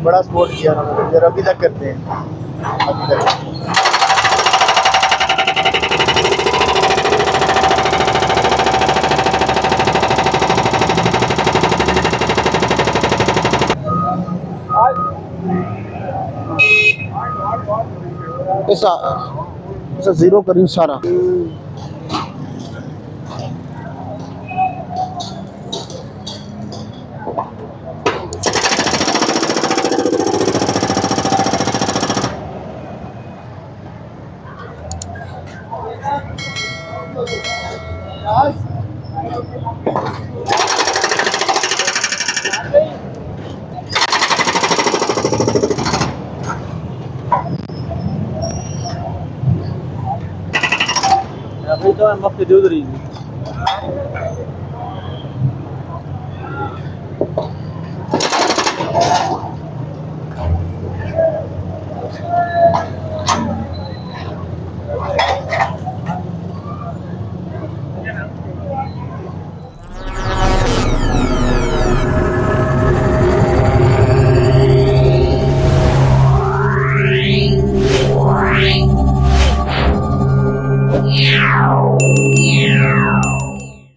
बड़ा सपोर्ट किया उन्होंने और अभी तक करते हैं अभी तक। ऐसा ऐसा जीरो करी सारा अभी तो हम वक्त दूध रही